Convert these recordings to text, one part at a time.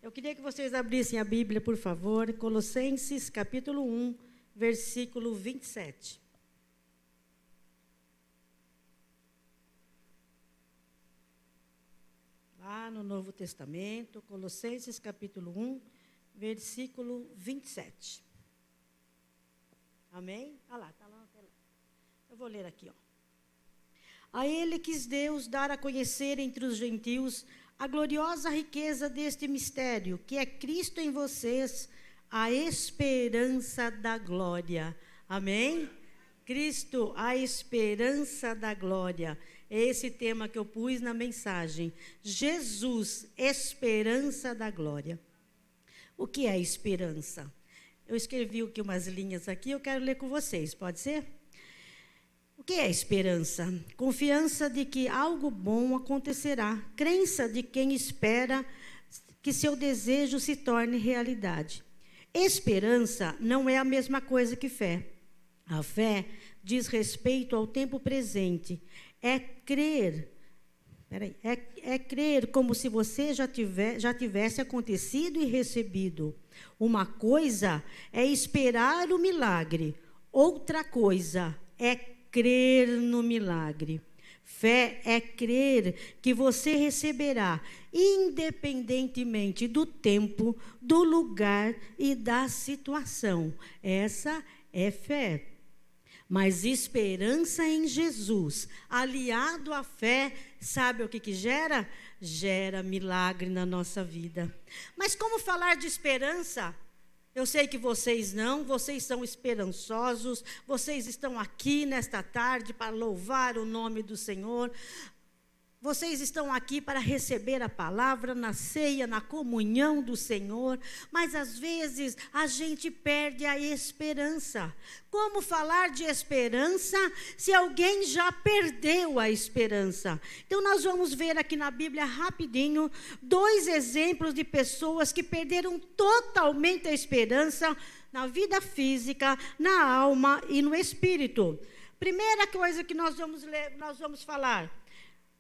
Eu queria que vocês abrissem a Bíblia, por favor, Colossenses, capítulo 1, versículo 27. Lá no Novo Testamento, Colossenses, capítulo 1, versículo 27. Amém? Ah lá, está lá na tela. Eu vou ler aqui, ó. A ele quis Deus dar a conhecer entre os gentios a gloriosa riqueza deste mistério, que é Cristo em vocês, a esperança da glória. Amém? Cristo, a esperança da glória. É esse tema que eu pus na mensagem. Jesus, esperança da glória. O que é esperança? Eu escrevi aqui umas linhas aqui, eu quero ler com vocês, pode ser? O que é esperança? Confiança de que algo bom acontecerá. Crença de quem espera que seu desejo se torne realidade. Esperança não é a mesma coisa que fé. A fé diz respeito ao tempo presente. É crer como se você já tivesse acontecido e recebido. Uma coisa é esperar o milagre, outra coisa é crer no milagre. Fé é crer que você receberá, independentemente do tempo, do lugar e da situação. Essa é fé. Mas esperança em Jesus, aliado à fé, sabe o que gera? Gera milagre na nossa vida. Mas como falar de esperança? Eu sei que vocês são esperançosos, vocês estão aqui nesta tarde para louvar o nome do Senhor. Vocês estão aqui para receber a palavra na ceia, na comunhão do Senhor, mas às vezes a gente perde a esperança. Como falar de esperança se alguém já perdeu a esperança? Então nós vamos ver aqui na Bíblia rapidinho 2 exemplos de pessoas que perderam totalmente a esperança na vida física, na alma e no espírito. Primeira coisa que nós vamos falar.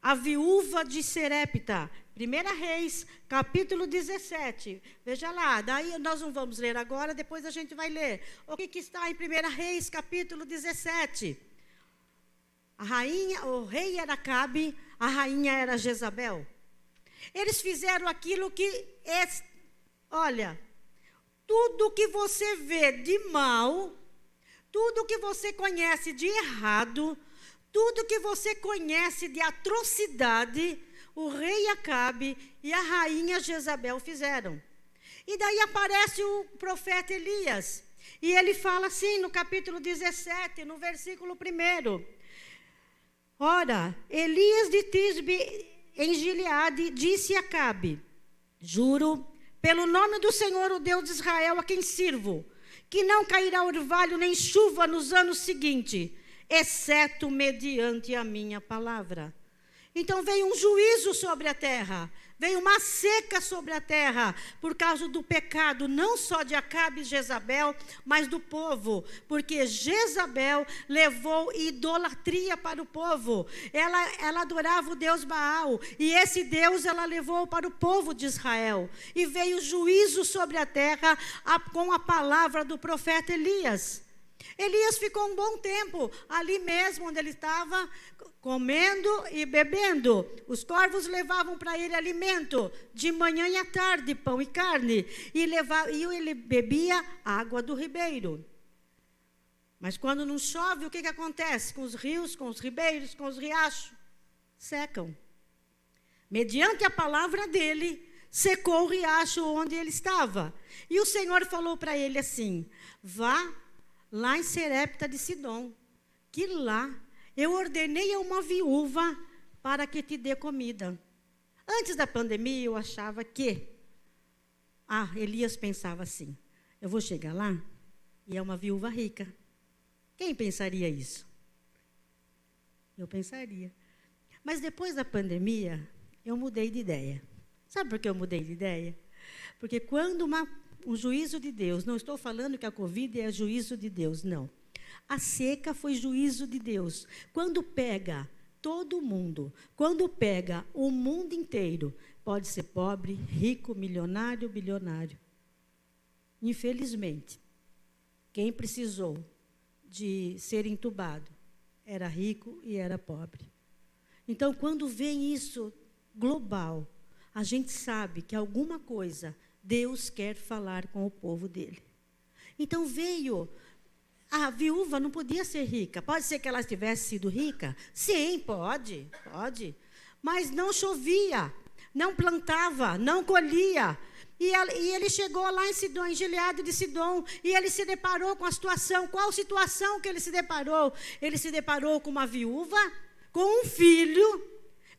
A viúva de Serepta, 1 Reis, capítulo 17. Veja lá, daí nós não vamos ler agora, depois a gente vai ler. O que está em 1 Reis, capítulo 17? O rei era Acabe, a rainha era Jezabel. Eles fizeram aquilo que olha, tudo que você vê de mal, tudo que você conhece de errado, tudo que você conhece de atrocidade, o rei Acabe e a rainha Jezabel fizeram. E daí aparece o profeta Elias. E ele fala assim no capítulo 17, no versículo 1. Ora, Elias de Tisbe em Gileade disse a Acabe: juro, pelo nome do Senhor, o Deus de Israel, a quem sirvo, que não cairá orvalho nem chuva nos anos seguintes, exceto mediante a minha palavra. Então veio um juízo sobre a terra, veio uma seca sobre a terra, por causa do pecado, não só de Acabe e Jezabel, mas do povo, porque Jezabel levou idolatria para o povo, ela adorava o Deus Baal, e esse Deus ela levou para o povo de Israel, e veio juízo sobre a terra com a palavra do profeta Elias. Elias ficou um bom tempo ali mesmo onde ele estava, comendo e bebendo. Os corvos levavam para ele alimento, de manhã e à tarde, pão e carne, e ele bebia água do ribeiro. Mas quando não chove, o que acontece com os rios, com os ribeiros, com os riachos? Secam. Mediante a palavra dele, secou o riacho onde ele estava. E o Senhor falou para ele assim: vá lá em Serepta de Sidom, que lá eu ordenei a uma viúva para que te dê comida. Antes da pandemia, eu achava que... Elias pensava assim: eu vou chegar lá e é uma viúva rica. Quem pensaria isso? Eu pensaria. Mas depois da pandemia, eu mudei de ideia. Sabe por que eu mudei de ideia? Porque quando um juízo de Deus, não estou falando que a Covid é juízo de Deus, não. A seca foi juízo de Deus. Quando pega todo mundo, quando pega o mundo inteiro, pode ser pobre, rico, milionário, bilionário. Infelizmente, quem precisou de ser entubado era rico e era pobre. Então, quando vem isso global, a gente sabe que alguma coisa Deus quer falar com o povo dele. Então veio, a viúva não podia ser rica. Pode ser que ela tivesse sido rica? Sim, pode. Mas não chovia, não plantava, não colhia. E ele chegou lá em Sidom, em Gileade de Sidom, e ele se deparou com a situação. Qual situação que ele se deparou? Ele se deparou com uma viúva, com um filho,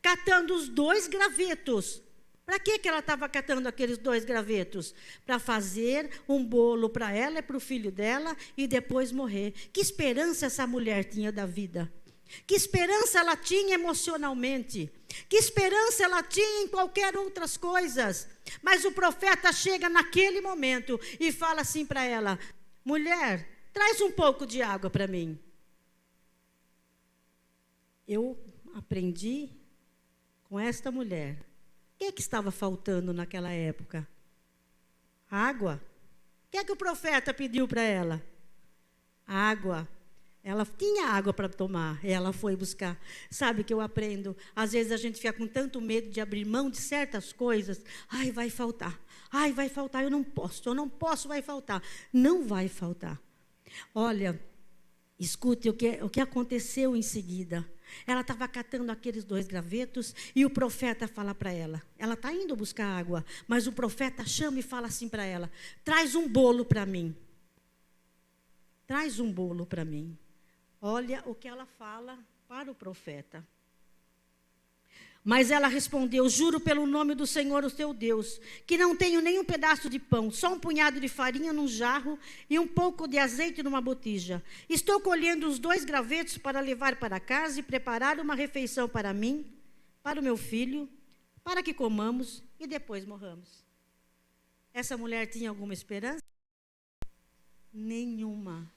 catando os 2 gravetos. Para que ela estava catando aqueles 2 gravetos? Para fazer um bolo para ela e para o filho dela e depois morrer. Que esperança essa mulher tinha da vida? Que esperança ela tinha emocionalmente? Que esperança ela tinha em qualquer outras coisas? Mas o profeta chega naquele momento e fala assim para ela: mulher, traz um pouco de água para mim. Eu aprendi com esta mulher. O que estava faltando naquela época? Água. O que o profeta pediu para ela? Água. Ela tinha água para tomar, ela foi buscar. Sabe o que eu aprendo? Às vezes a gente fica com tanto medo de abrir mão de certas coisas. Ai, vai faltar. Ai, vai faltar, eu não posso, vai faltar. Não vai faltar. Olha, escute o que aconteceu em seguida. Ela estava catando aqueles 2 gravetos e o profeta fala para ela. Ela está indo buscar água, mas o profeta chama e fala assim para ela: traz um bolo para mim. Traz um bolo para mim. Olha o que ela fala para o profeta. Mas ela respondeu: juro pelo nome do Senhor, o teu Deus, que não tenho nem um pedaço de pão, só um punhado de farinha num jarro e um pouco de azeite numa botija. Estou colhendo os 2 gravetos para levar para casa e preparar uma refeição para mim, para o meu filho, para que comamos e depois morramos. Essa mulher tinha alguma esperança? Nenhuma.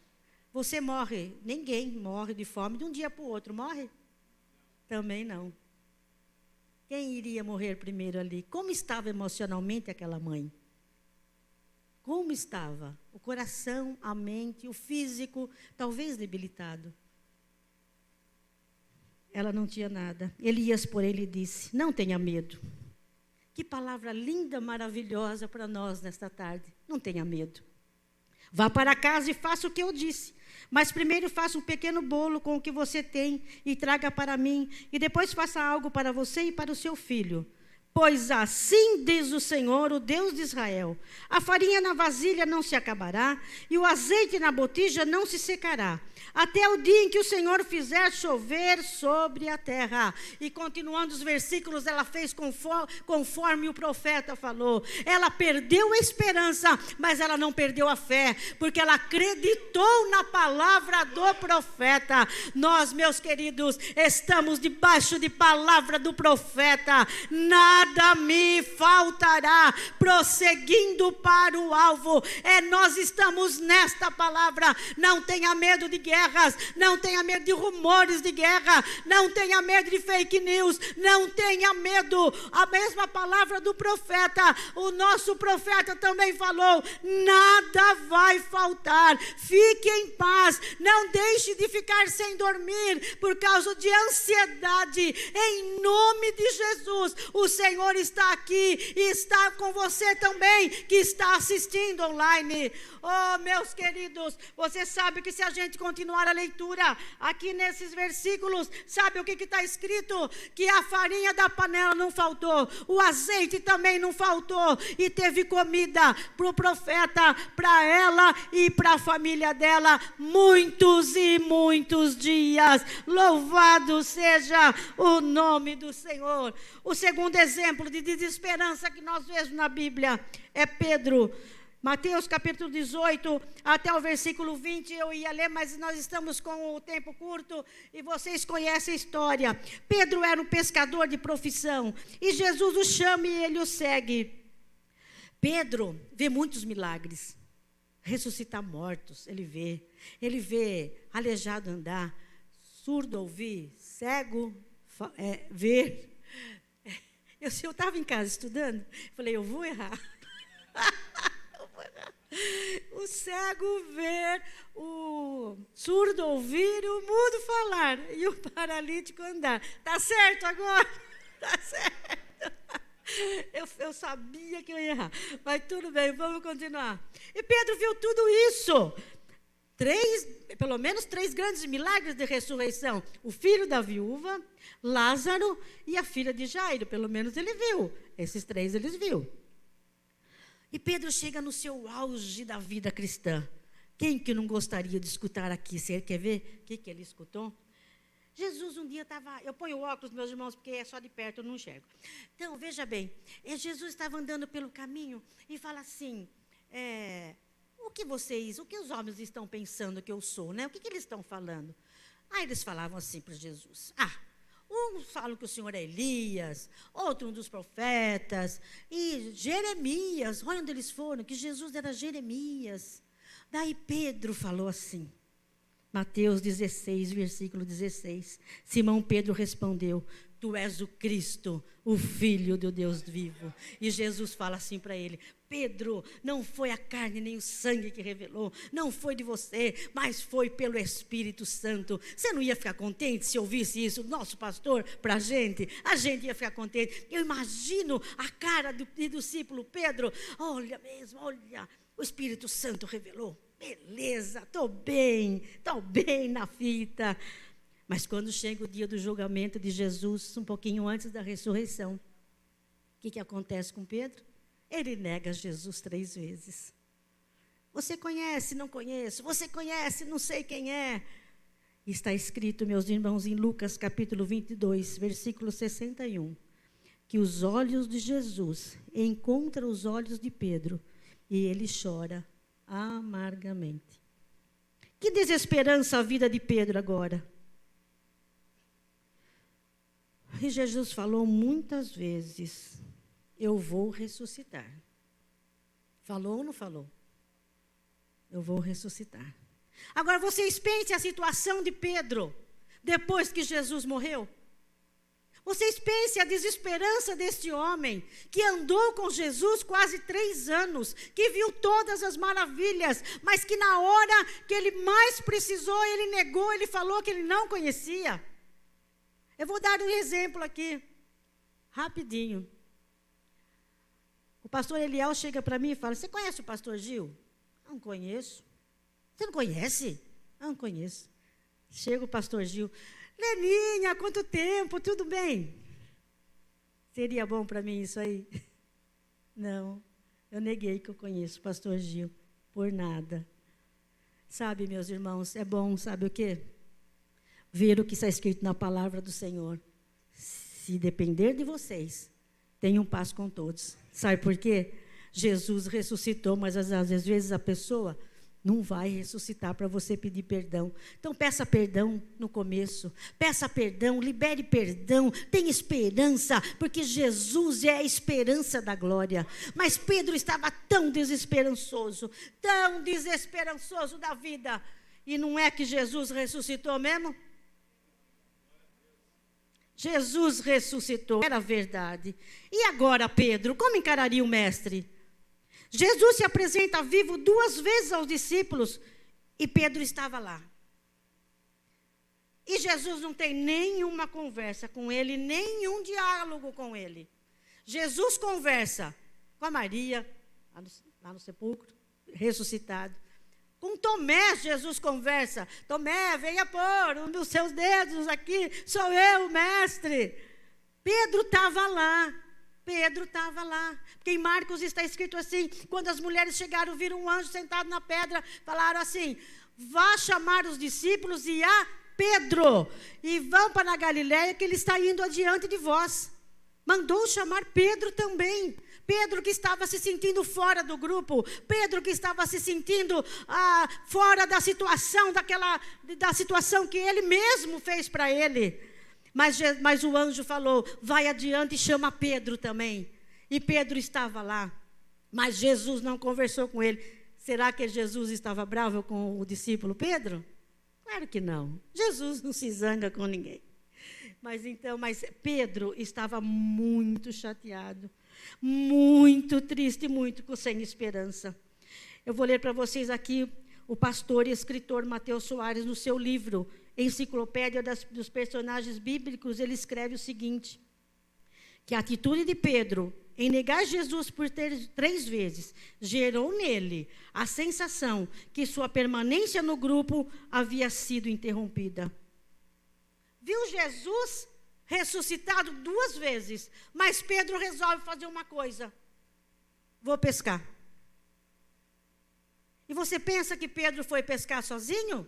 Você morre, ninguém morre de fome de um dia para o outro, morre? Também não. Quem iria morrer primeiro ali? Como estava emocionalmente aquela mãe? Como estava? O coração, a mente, o físico, talvez debilitado. Ela não tinha nada. Elias, por ele, disse: não tenha medo. Que palavra linda, maravilhosa para nós nesta tarde. Não tenha medo. Vá para casa e faça o que eu disse. Mas primeiro faça um pequeno bolo com o que você tem e traga para mim. E depois faça algo para você e para o seu filho. Pois assim diz o Senhor, o Deus de Israel: a farinha na vasilha não se acabará e o azeite na botija não se secará, até o dia em que o Senhor fizer chover sobre a terra. E continuando os versículos, ela fez conforme o profeta falou. Ela perdeu a esperança, mas ela não perdeu a fé, porque ela acreditou na palavra do profeta. Nós, meus queridos, estamos debaixo de palavra do profeta. Nada me faltará, prosseguindo para o alvo. Nós estamos nesta palavra. Não tenha medo de guerras, não tenha medo de rumores de guerra, não tenha medo de fake news, não tenha medo. A mesma palavra do profeta, o nosso profeta também falou: nada vai faltar, fique em paz, não deixe de ficar sem dormir por causa de ansiedade. Em nome de Jesus, o Senhor está aqui e está com você também, que está assistindo online. Oh, meus queridos, você sabe que se a gente continuar a leitura aqui nesses versículos, sabe o que está escrito? Que a farinha da panela não faltou, o azeite também não faltou, e teve comida para o profeta, para ela e para a família dela, muitos e muitos dias. Louvado seja o nome do Senhor. O segundo exemplo de desesperança que nós vemos na Bíblia é Pedro. Mateus capítulo 18, até o versículo 20, eu ia ler, mas nós estamos com o tempo curto e vocês conhecem a história. Pedro era um pescador de profissão e Jesus o chama e ele o segue. Pedro vê muitos milagres, ressuscitar mortos, ele vê aleijado andar, surdo ouvir, cego ver. Eu estava em casa estudando, falei, eu vou errar. O cego ver, o surdo ouvir, o mudo falar e o paralítico andar. Está certo agora? Está certo. Eu sabia que eu ia errar, mas tudo bem, vamos continuar. E Pedro viu tudo isso. Pelo menos 3 grandes milagres de ressurreição. O filho da viúva, Lázaro e a filha de Jairo. Pelo menos ele viu. Esses 3 eles viu. E Pedro chega no seu auge da vida cristã. Quem que não gostaria de escutar aqui? Você quer ver o que ele escutou? Jesus um dia estava... Eu ponho o óculos, meus irmãos, porque é só de perto, eu não enxergo. Então, veja bem. Jesus estava andando pelo caminho e fala assim... o que os homens estão pensando que eu sou, né? O que eles estão falando? Aí eles falavam assim para Jesus. Uns falam que o Senhor é Elias, outro um dos profetas, e Jeremias, olha onde eles foram, que Jesus era Jeremias. Daí Pedro falou assim, Mateus 16, versículo 16. Simão Pedro respondeu, tu és o Cristo, o Filho do Deus vivo. E Jesus fala assim para ele, Pedro, não foi a carne nem o sangue que revelou, não foi de você, mas foi pelo Espírito Santo. Você não ia ficar contente se ouvisse isso, nosso pastor, para a gente ia ficar contente. Eu imagino a cara do discípulo Pedro, olha, o Espírito Santo revelou, beleza, estou bem na fita. Mas quando chega o dia do julgamento de Jesus, um pouquinho antes da ressurreição, o que acontece com Pedro? Ele nega Jesus 3 vezes. Você conhece, não conheço. Você conhece, não sei quem é. Está escrito, meus irmãos, em Lucas capítulo 22, versículo 61, que os olhos de Jesus encontram os olhos de Pedro e ele chora amargamente. Que desesperança a vida de Pedro agora. E Jesus falou muitas vezes, eu vou ressuscitar. Falou ou não falou? Eu vou ressuscitar. Agora vocês pensem a situação de Pedro, depois que Jesus morreu. Vocês pensem a desesperança deste homem, que andou com Jesus quase 3 anos, que viu todas as maravilhas, mas que na hora que ele mais precisou, ele negou, ele falou que ele não conhecia. Eu vou dar um exemplo aqui, rapidinho. O pastor Eliel chega para mim e fala, você conhece o pastor Gil? Não conheço. Você não conhece? Não conheço. Chega o pastor Gil, Leninha, há quanto tempo, tudo bem? Seria bom para mim isso aí? Não, eu neguei que eu conheço o pastor Gil, por nada. Sabe, meus irmãos, é bom, sabe o quê? Ver o que está escrito na palavra do Senhor. Se depender de vocês, tenham paz com todos. Sabe por quê? Jesus ressuscitou, mas às vezes a pessoa não vai ressuscitar para você pedir perdão. Então peça perdão no começo, peça perdão, libere perdão, tenha esperança, porque Jesus é a esperança da glória. Mas Pedro estava tão desesperançoso da vida. E não é que Jesus ressuscitou mesmo? Jesus ressuscitou, era verdade. E agora, Pedro, como encararia o mestre? Jesus se apresenta vivo 2 vezes aos discípulos e Pedro estava lá. E Jesus não tem nenhuma conversa com ele, nenhum diálogo com ele. Jesus conversa com a Maria, lá no sepulcro, ressuscitado. Com Tomé, Jesus conversa. Tomé, venha pôr os seus dedos aqui, sou eu, mestre. Pedro estava lá. Porque em Marcos está escrito assim, quando as mulheres chegaram, viram um anjo sentado na pedra, falaram assim, vá chamar os discípulos e a Pedro, e vão para a Galileia, que ele está indo adiante de vós. Mandou chamar Pedro também. Pedro que estava se sentindo fora do grupo, Pedro que estava se sentindo fora da situação, da situação que ele mesmo fez para ele. Mas o anjo falou, vai adiante e chama Pedro também. E Pedro estava lá, mas Jesus não conversou com ele. Será que Jesus estava bravo com o discípulo Pedro? Claro que não. Jesus não se zanga com ninguém. Mas Pedro estava muito chateado, muito triste, muito sem esperança. Eu vou ler para vocês aqui o pastor e escritor Mateus Soares, no seu livro Enciclopédia dos Personagens Bíblicos, ele escreve o seguinte, que a atitude de Pedro em negar Jesus por 3 vezes gerou nele a sensação que sua permanência no grupo havia sido interrompida. Viu Jesus ressuscitado 2 vezes, mas Pedro resolve fazer uma coisa: vou pescar. E você pensa que Pedro foi pescar sozinho?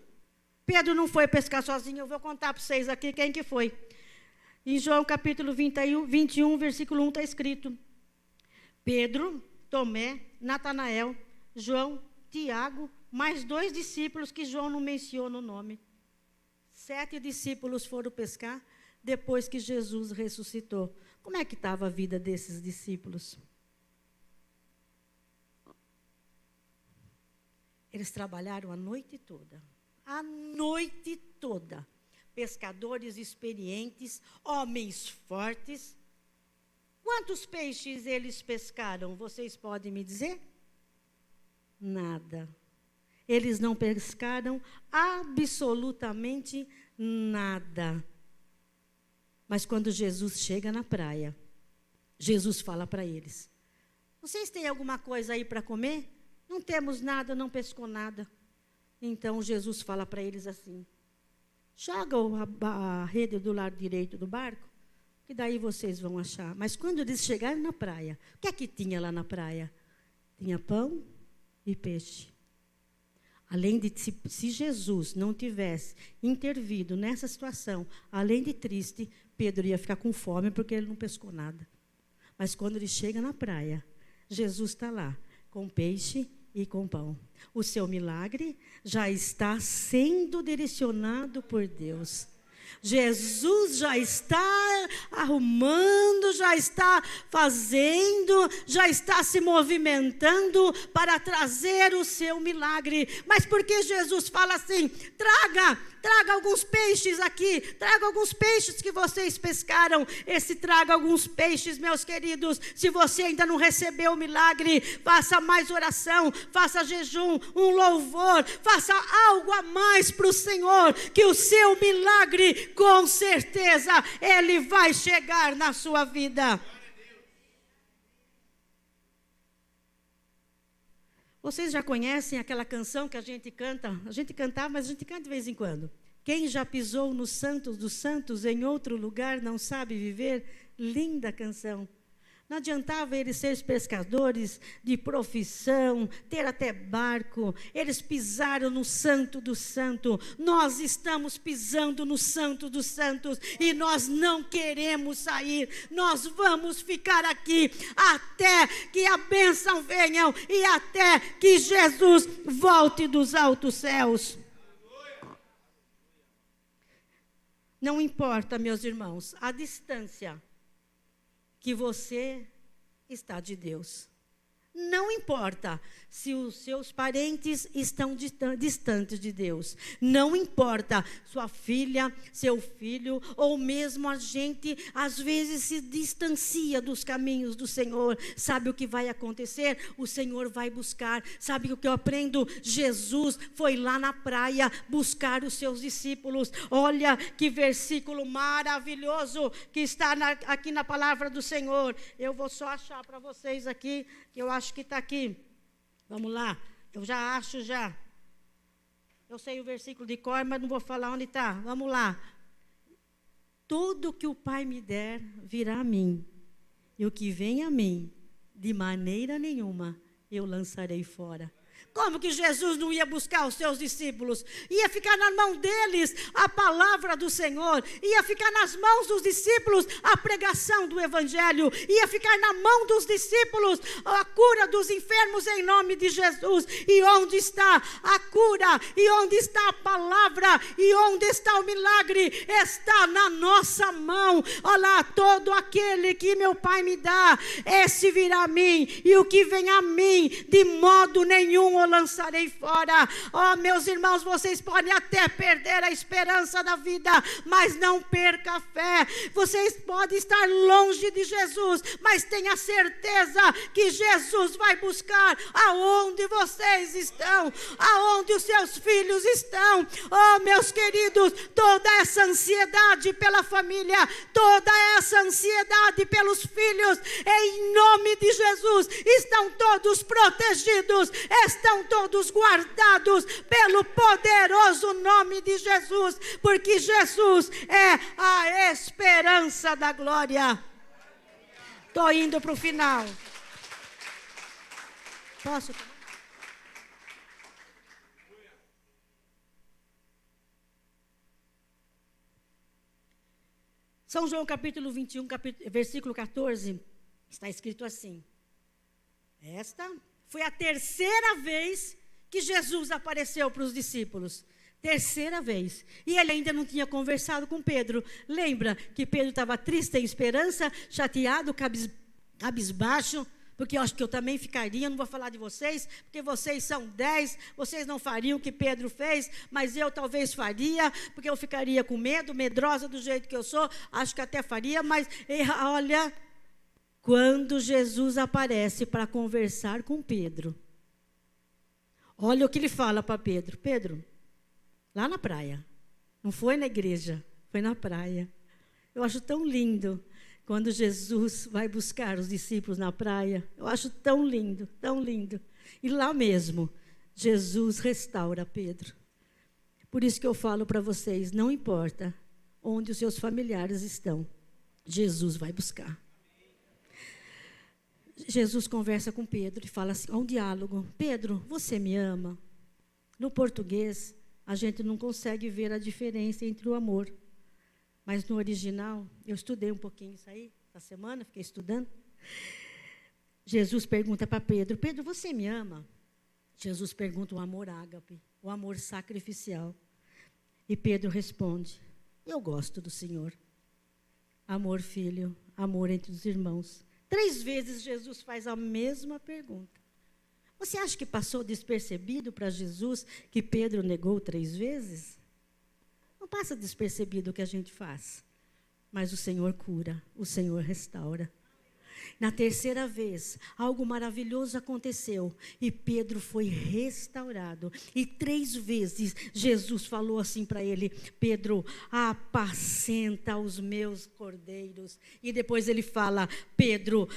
Pedro não foi pescar sozinho, eu vou contar para vocês aqui quem que foi. Em João capítulo 21, versículo 1 está escrito: Pedro, Tomé, Natanael, João, Tiago, mais 2 discípulos que João não menciona o nome. 7 discípulos foram pescar depois que Jesus ressuscitou. Como é que estava a vida desses discípulos? Eles trabalharam a noite toda. A noite toda. Pescadores experientes, homens fortes. Quantos peixes eles pescaram? Vocês podem me dizer? Nada. Eles não pescaram absolutamente nada. Mas quando Jesus chega na praia, Jesus fala para eles: vocês têm alguma coisa aí para comer? Não temos nada, não pescou nada. Então Jesus fala para eles assim: joga a rede do lado direito do barco, que daí vocês vão achar. Mas quando eles chegaram na praia, o que é que tinha lá na praia? Tinha pão e peixe. Além de, se Jesus não tivesse intervido nessa situação, além de triste, Pedro ia ficar com fome porque ele não pescou nada. Mas quando ele chega na praia, Jesus está lá, com peixe e com pão. O seu milagre já está sendo direcionado por Deus. Jesus já está arrumando, já está fazendo, já está se movimentando para trazer o seu milagre. Mas por que Jesus fala assim: traga alguns peixes aqui, traga alguns peixes que vocês pescaram. Esse traga alguns peixes, meus queridos, se você ainda não recebeu o milagre, faça mais oração, faça jejum, um louvor, faça algo a mais para o Senhor, que o seu milagre, com certeza, ele vai chegar na sua vida. Vocês já conhecem aquela canção que a gente canta? A gente cantava, mas a gente canta de vez em quando. Quem já pisou nos santos dos santos em outro lugar não sabe viver? Linda canção. Não adiantava eles serem pescadores de profissão, ter até barco. Eles pisaram no santo do santo. Nós estamos pisando no santo dos santos e nós não queremos sair. Nós vamos ficar aqui até que a bênção venha e até que Jesus volte dos altos céus. Não importa, meus irmãos, a distância que você está de Deus. Não importa se os seus parentes estão distantes de Deus. Não importa sua filha, seu filho, ou mesmo a gente, às vezes, se distancia dos caminhos do Senhor. Sabe o que vai acontecer? O Senhor vai buscar. Sabe o que eu aprendo? Jesus foi lá na praia buscar os seus discípulos. Olha que versículo maravilhoso que está aqui na palavra do Senhor. Eu vou só achar para vocês aqui, que eu acho que está aqui. Vamos lá, eu já acho já. Eu sei o versículo de cor, mas não vou falar onde está. Vamos lá. Tudo que o Pai me der virá a mim, e o que vem a mim, de maneira nenhuma, eu lançarei fora. Como que Jesus não ia buscar os seus discípulos? Ia ficar na mão deles a palavra do Senhor. Ia ficar nas mãos dos discípulos a pregação do Evangelho. Ia ficar na mão dos discípulos a cura dos enfermos em nome de Jesus. E onde está a cura? E onde está a palavra? E onde está o milagre? Está na nossa mão. Olha lá, todo aquele que meu Pai me dá, esse virá a mim. E o que vem a mim, de modo nenhum nenhum o lançarei fora. Oh, meus irmãos, vocês podem até perder a esperança da vida, mas não perca a fé. Vocês podem estar longe de Jesus, mas tenha certeza que Jesus vai buscar aonde vocês estão, aonde os seus filhos estão. Oh, meus queridos, toda essa ansiedade pela família, toda essa ansiedade pelos filhos, em nome de Jesus, estão todos protegidos, estão todos guardados pelo poderoso nome de Jesus, porque Jesus é a esperança da glória. Estou indo para o final. Posso? São João capítulo 21, versículo 14, está escrito assim: esta foi a terceira vez que Jesus apareceu para os discípulos. Terceira vez. E ele ainda não tinha conversado com Pedro. Lembra que Pedro estava triste, sem esperança, chateado, cabisbaixo, porque eu acho que eu também ficaria. Não vou falar de vocês, porque vocês são 10, vocês não fariam o que Pedro fez, mas eu talvez faria, porque eu ficaria com medo, medrosa do jeito que eu sou, acho que até faria, mas olha, quando Jesus aparece para conversar com Pedro, olha o que ele fala para Pedro. Pedro, lá na praia, não foi na igreja, foi na praia. Eu acho tão lindo quando Jesus vai buscar os discípulos na praia. Eu acho tão lindo, tão lindo. E lá mesmo, Jesus restaura Pedro. Por isso que eu falo para vocês, não importa onde os seus familiares estão, Jesus vai buscar. Jesus conversa com Pedro e fala assim, há um diálogo. Pedro, você me ama? No português, a gente não consegue ver a diferença entre o amor. Mas no original, eu estudei um pouquinho isso aí, essa semana, fiquei estudando. Jesus pergunta para Pedro, Pedro, você me ama? Jesus pergunta o amor ágape, o amor sacrificial. E Pedro responde, eu gosto do Senhor. Amor, filho, amor entre os irmãos. 3 vezes Jesus faz a mesma pergunta. Você acha que passou despercebido para Jesus que Pedro negou 3 vezes? Não passa despercebido o que a gente faz. Mas o Senhor cura, o Senhor restaura. Na 3ª vez, algo maravilhoso aconteceu e Pedro foi restaurado. E 3 vezes Jesus falou assim para ele, Pedro, apacenta os meus cordeiros. E depois ele fala, Pedro,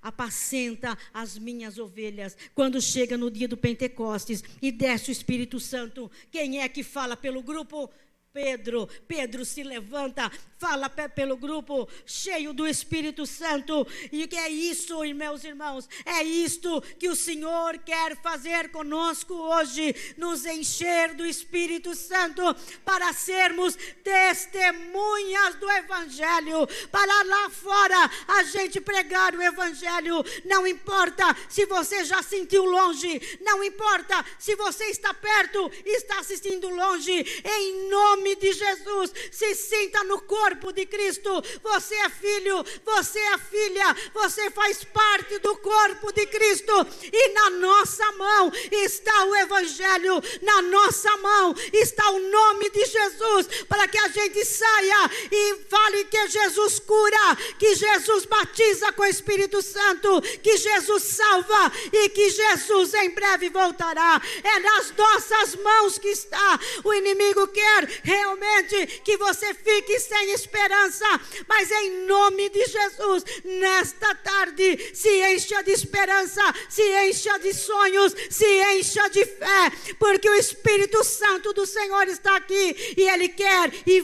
apacenta as minhas ovelhas. Quando chega no dia do Pentecostes e desce o Espírito Santo, quem é que fala pelo grupo? Pedro. Pedro se levanta, fala pelo grupo, cheio do Espírito Santo. E que é isso, meus irmãos, é isto que o Senhor quer fazer conosco hoje, nos encher do Espírito Santo, para sermos testemunhas do Evangelho, para lá fora a gente pregar o Evangelho. Não importa se você já sentiu longe, não importa se você está perto e está assistindo longe, em nome de Jesus, se sinta no corpo de Cristo. Você é filho, você é filha, você faz parte do corpo de Cristo, e na nossa mão está o Evangelho, na nossa mão está o nome de Jesus, para que a gente saia e fale que Jesus cura, que Jesus batiza com o Espírito Santo, que Jesus salva e que Jesus em breve voltará. É nas nossas mãos que está. O inimigo quer realmente que você fique sem esperança, mas em nome de Jesus, nesta tarde, se encha de esperança, se encha de sonhos, se encha de fé, porque o Espírito Santo do Senhor está aqui e Ele quer e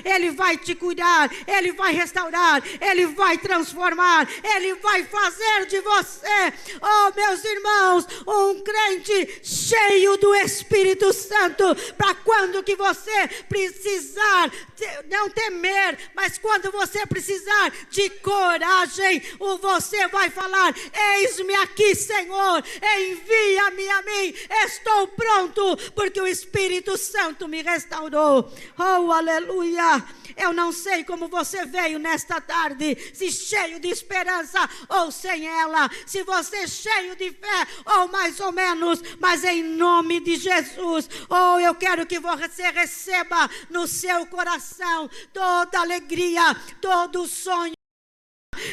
Ele vai te cuidar, Ele vai restaurar, Ele vai transformar, Ele vai fazer de você, oh meus irmãos, um crente cheio do Espírito Santo, para quando que você precisar, não temer, mas quando você precisar de coragem, você vai falar, eis-me aqui, Senhor, envia-me a mim, estou pronto, porque o Espírito Santo me restaurou. Oh, aleluia! Eu não sei como você veio nesta tarde, se cheio de esperança ou sem ela, se você é cheio de fé ou mais ou menos, mas em nome de Jesus, eu quero que você receba no seu coração toda alegria, todo sonho.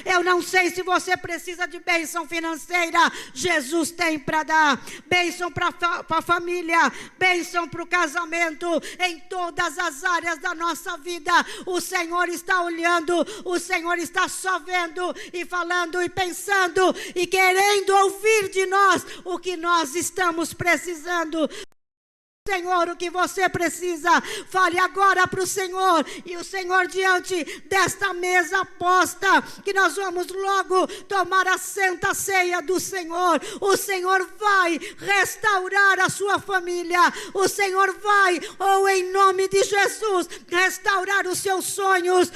Eu não sei se você precisa de bênção financeira, Jesus tem para dar. Bênção para a família, bênção para o casamento, em todas as áreas da nossa vida. O Senhor está olhando, o Senhor está só vendo e falando e pensando e querendo ouvir de nós o que nós estamos precisando. Senhor, o que você precisa, fale agora para o Senhor, e o Senhor diante desta mesa posta, que nós vamos logo tomar a santa ceia do Senhor. O Senhor vai restaurar a sua família, o Senhor vai, em nome de Jesus, restaurar os seus sonhos,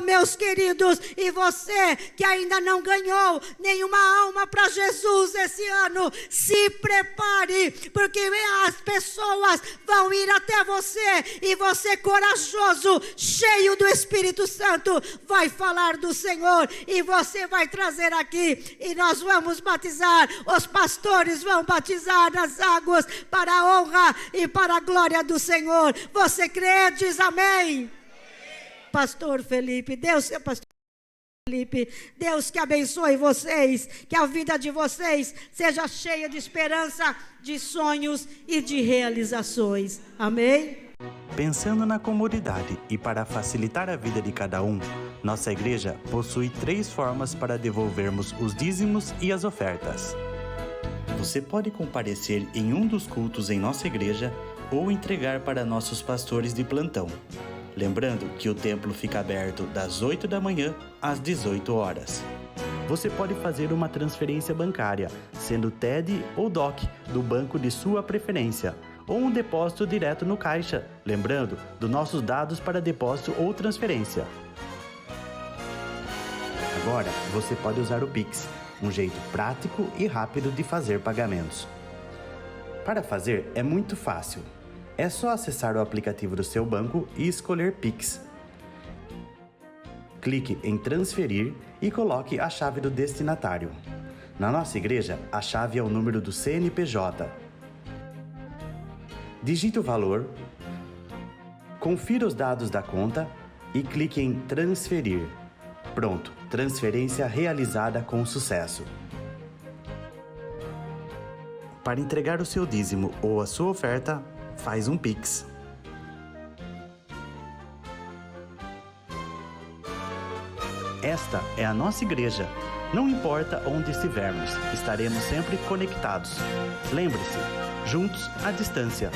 meus queridos, e você que ainda não ganhou nenhuma alma para Jesus esse ano, se prepare, porque as pessoas vão ir até você, e você corajoso, cheio do Espírito Santo, vai falar do Senhor, e você vai trazer aqui, e nós vamos batizar, os pastores vão batizar nas águas, para a honra e para a glória do Senhor. Você crê? Diz amém. Pastor Felipe, Deus, pastor Felipe, Deus que abençoe vocês, que a vida de vocês seja cheia de esperança, de sonhos e de realizações. Amém? Pensando na comunidade e para facilitar a vida de cada um, nossa igreja possui 3 formas para devolvermos os dízimos e as ofertas. Você pode comparecer em um dos cultos em nossa igreja ou entregar para nossos pastores de plantão. Lembrando que o templo fica aberto das 8 da manhã às 18 horas. Você pode fazer uma transferência bancária, sendo TED ou DOC, do banco de sua preferência, ou um depósito direto no caixa, lembrando dos nossos dados para depósito ou transferência. Agora, você pode usar o Pix, um jeito prático e rápido de fazer pagamentos. Para fazer, é muito fácil. É só acessar o aplicativo do seu banco e escolher Pix. Clique em transferir e coloque a chave do destinatário. Na nossa igreja, a chave é o número do CNPJ. Digite o valor, confira os dados da conta e clique em transferir. Pronto, transferência realizada com sucesso. Para entregar o seu dízimo ou a sua oferta, faz um Pix. Esta é a nossa igreja. Não importa onde estivermos, estaremos sempre conectados. Lembre-se, juntos à distância.